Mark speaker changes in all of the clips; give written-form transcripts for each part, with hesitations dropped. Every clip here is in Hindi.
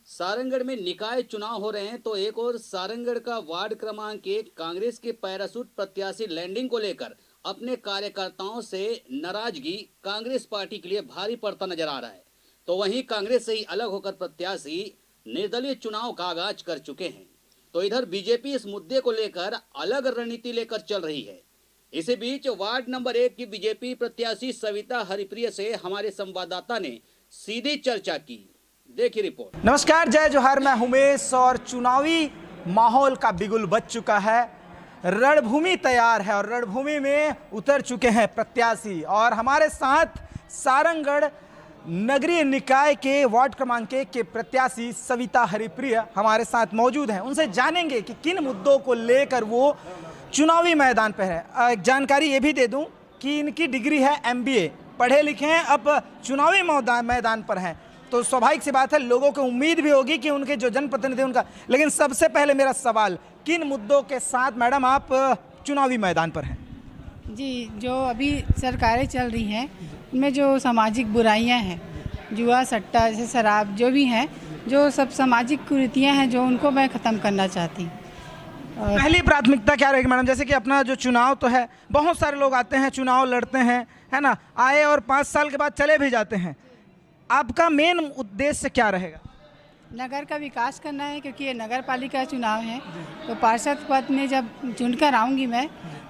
Speaker 1: सारंगढ़ में निकाय चुनाव हो रहे हैं तो एक और सारंगढ़ का वार्ड क्रमांक 1 कांग्रेस के पैराशूट प्रत्याशी लैंडिंग को लेकर अपने कार्यकर्ताओं से नाराजगी कांग्रेस पार्टी के लिए भारी पड़ता नजर आ रहा है। तो वहीं कांग्रेस से ही अलग होकर प्रत्याशी निर्दलीय चुनाव का आगाज कर चुके हैं। तो इधर बीजेपी इस मुद्दे को लेकर अलग रणनीति लेकर चल रही है। इसी बीच वार्ड नंबर 1 की बीजेपी प्रत्याशी सविता हरिप्रिय से हमारे संवाददाता ने सीधी चर्चा की। देखिए रिपोर्ट।
Speaker 2: नमस्कार, जय जोहार, मैं उमेश। और चुनावी माहौल का बिगुल बज चुका है, रणभूमि तैयार है और रणभूमि में उतर चुके हैं प्रत्याशी। और हमारे साथ सारंगढ़ नगरीय निकाय के वार्ड क्रमांक 1 के प्रत्याशी सविता हरिप्रिय हमारे साथ मौजूद हैं। उनसे जानेंगे कि किन मुद्दों को लेकर वो चुनावी मैदान पर है। एक जानकारी ये भी दे दूं कि इनकी डिग्री है MBA, पढ़े लिखे हैं, अब चुनावी मैदान पर हैं। तो स्वाभाविक सी बात है, लोगों को उम्मीद भी होगी कि उनके जो जनप्रतिनिधि उनका। लेकिन सबसे पहले मेरा सवाल, किन मुद्दों के साथ मैडम आप चुनावी मैदान पर हैं?
Speaker 3: जी, जो अभी सरकारें चल रही हैं उनमें जो सामाजिक बुराइयां हैं, जुआ सट्टा जैसे शराब जो भी हैं, जो सब सामाजिक कुरीतियां हैं, जो उनको मैं ख़त्म करना चाहती हूँ।
Speaker 2: पहली प्राथमिकता क्या रहेगी मैडम? जैसे कि अपना जो चुनाव तो है, बहुत सारे लोग आते हैं, चुनाव लड़ते हैं, है ना, आए और 5 साल के बाद चले भी जाते हैं। आपका मेन उद्देश्य क्या रहेगा?
Speaker 3: नगर का विकास करना है, क्योंकि ये नगर पालिका चुनाव है। तो पार्षद पद में जब चुनकर आऊँगी मैं,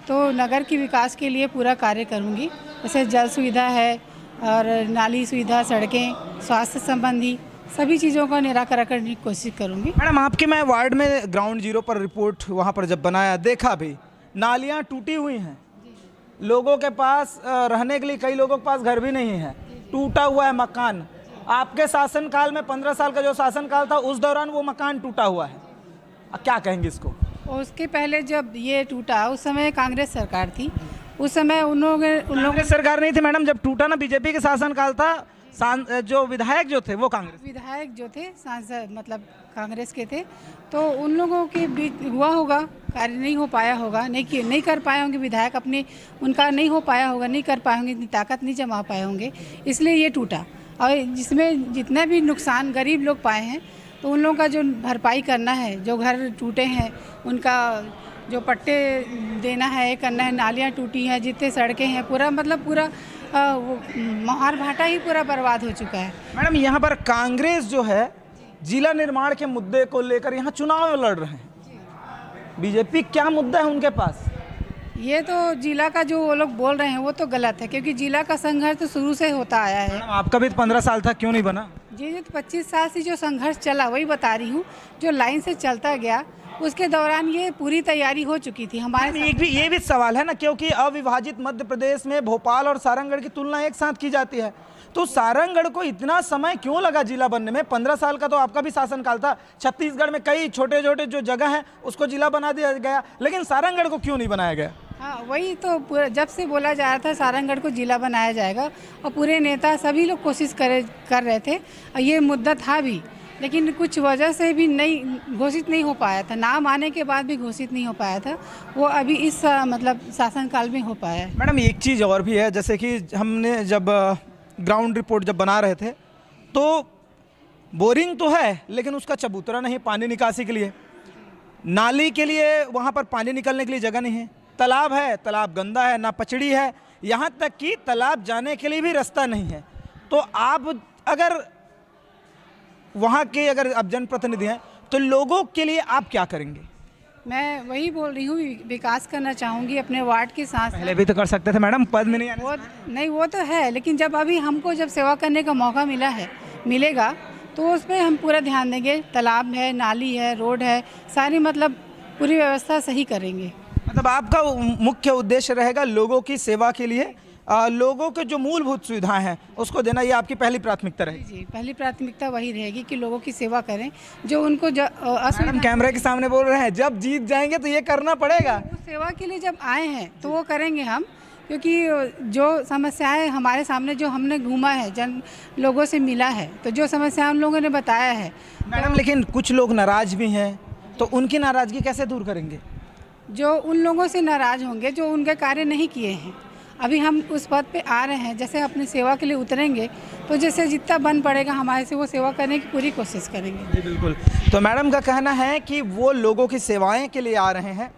Speaker 3: तो नगर के विकास के लिए पूरा कार्य करूँगी। जैसे जल सुविधा है और नाली सुविधा, सड़कें, स्वास्थ्य संबंधी सभी चीज़ों का निराकरण करने की कोशिश करूँगी।
Speaker 2: मैडम, आपके मैं वार्ड में ग्राउंड जीरो पर रिपोर्ट वहाँ पर जब बनाया, देखा भी नालियाँ टूटी हुई हैं, लोगों के पास रहने के लिए, कई लोगों के पास घर भी नहीं है, टूटा हुआ है मकान। आपके शासनकाल में 15 साल का जो शासनकाल था, उस दौरान वो मकान टूटा हुआ है। क्या कहेंगे इसको?
Speaker 3: उसके पहले जब ये टूटा, उस समय कांग्रेस सरकार थी। उस समय उन लोगों
Speaker 2: सरकार नहीं थी मैडम, जब टूटा ना, बीजेपी के शासनकाल था। जो विधायक जो थे वो कांग्रेस,
Speaker 3: विधायक जो थे, सांसद मतलब कांग्रेस के थे। तो उन लोगों के बीच हुआ होगा, कार्य नहीं हो पाया होगा, नहीं कर पाए होंगे विधायक अपने, उनका नहीं हो पाया होगा, नहीं कर पाए होंगे, इतनी ताकत नहीं जमा पाए होंगे, इसलिए ये टूटा। और जिसमें जितने भी नुकसान गरीब लोग पाए हैं, तो उन लोगों का जो भरपाई करना है, जो घर टूटे हैं उनका जो पट्टे देना है, ये करना है। नालियाँ टूटी हैं, जितने सड़कें हैं, पूरा मतलब पूरा मोहार भाटा ही पूरा बर्बाद हो चुका है।
Speaker 2: मैडम, यहाँ पर कांग्रेस जो है जिला निर्माण के मुद्दे को लेकर यहाँ चुनाव लड़ रहे हैं। बीजेपी क्या मुद्दा है उनके पास?
Speaker 3: ये तो जिला का जो वो लोग बोल रहे हैं वो तो गलत है, क्योंकि जिला का संघर्ष तो शुरू से होता आया है।
Speaker 2: आपका भी 15 साल था, क्यों नहीं बना?
Speaker 3: जी, तो 25 साल से जो संघर्ष चला वही बता रही हूँ, जो लाइन से चलता गया उसके दौरान ये पूरी तैयारी हो चुकी थी हमारे।
Speaker 2: ये भी सवाल है ना, क्योंकि अविभाजित मध्य प्रदेश में भोपाल और सारंगढ़ की तुलना एक साथ की जाती है। तो सारंगढ़ को इतना समय क्यों लगा जिला बनने में? 15 साल का तो आपका भी शासनकाल था। छत्तीसगढ़ में कई छोटे छोटे जो जगह हैं उसको जिला बना दिया गया, लेकिन सारंगढ़ को क्यों नहीं बनाया गया?
Speaker 3: हाँ, वही तो पूरा जब से बोला जा रहा था सारंगढ़ को जिला बनाया जाएगा, और पूरे नेता सभी लोग कोशिश कर रहे थे, और ये मुद्दा था भी, लेकिन कुछ वजह से भी नहीं घोषित नहीं हो पाया था। नाम आने के बाद भी घोषित नहीं हो पाया था, वो अभी इस मतलब शासनकाल में हो पाया है।
Speaker 2: मैडम, एक चीज़ और भी है, जैसे कि हमने जब ग्राउंड रिपोर्ट जब बना रहे थे, तो बोरिंग तो है लेकिन उसका चबूतरा नहीं पानी निकासी के लिए, नाली के लिए वहाँ पर पानी निकलने के लिए जगह नहीं है, तालाब है, तालाब गंदा है, ना पचड़ी है, यहाँ तक कि तालाब जाने के लिए भी रास्ता नहीं है। तो आप अगर वहाँ के आप जनप्रतिनिधि हैं, तो लोगों के लिए आप क्या करेंगे?
Speaker 3: मैं वही बोल रही हूँ, विकास करना चाहूँगी अपने वार्ड के साथ।
Speaker 2: पहले भी तो कर सकते थे मैडम, पद में नहीं आने
Speaker 3: वो नहीं, वो तो है, लेकिन जब अभी हमको जब सेवा करने का मौका मिलेगा तो उस पर हम पूरा ध्यान देंगे। तालाब है, नाली है, रोड है, सारी मतलब पूरी व्यवस्था सही करेंगे।
Speaker 2: मतलब आपका मुख्य उद्देश्य रहेगा लोगों की सेवा के लिए, लोगों के जो मूलभूत सुविधाएं हैं उसको देना, ये आपकी पहली प्राथमिकता रहेगी?
Speaker 3: जी, पहली प्राथमिकता वही रहेगी कि लोगों की सेवा करें, जो उनको
Speaker 2: मैडम कैमरे के सामने बोल रहे हैं, जब जीत जाएंगे तो ये करना पड़ेगा।
Speaker 3: वो सेवा के लिए जब आए हैं तो वो करेंगे हम, क्योंकि जो समस्याएं हमारे सामने, जो हमने घूमा है, लोगों से मिला है, तो जो समस्या उन लोगों ने बताया है।
Speaker 2: मैडम, लेकिन कुछ लोग नाराज भी हैं, तो उनकी नाराजगी कैसे दूर करेंगे?
Speaker 3: जो उन लोगों से नाराज होंगे जो उनके कार्य नहीं किए हैं, अभी हम उस पद पे आ रहे हैं, जैसे अपनी सेवा के लिए उतरेंगे तो जैसे जितना बन पड़ेगा हमारे से वो सेवा करने की पूरी कोशिश करेंगे।
Speaker 2: जी बिल्कुल। तो मैडम का कहना है कि वो लोगों की सेवाएं के लिए आ रहे हैं।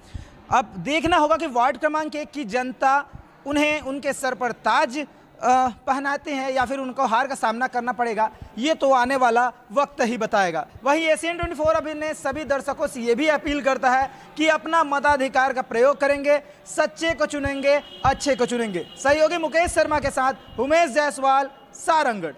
Speaker 2: अब देखना होगा कि वार्ड क्रमांक 1 की जनता उन्हें उनके सर पर ताज पहनाते हैं या फिर उनको हार का सामना करना पड़ेगा, ये तो आने वाला वक्त ही बताएगा। वहीं एशियन 24 अभी ने सभी दर्शकों से ये भी अपील करता है कि अपना मताधिकार का प्रयोग करेंगे, सच्चे को चुनेंगे, अच्छे को चुनेंगे। सहयोगी मुकेश शर्मा के साथ उमेश जायसवाल, सारंगढ़।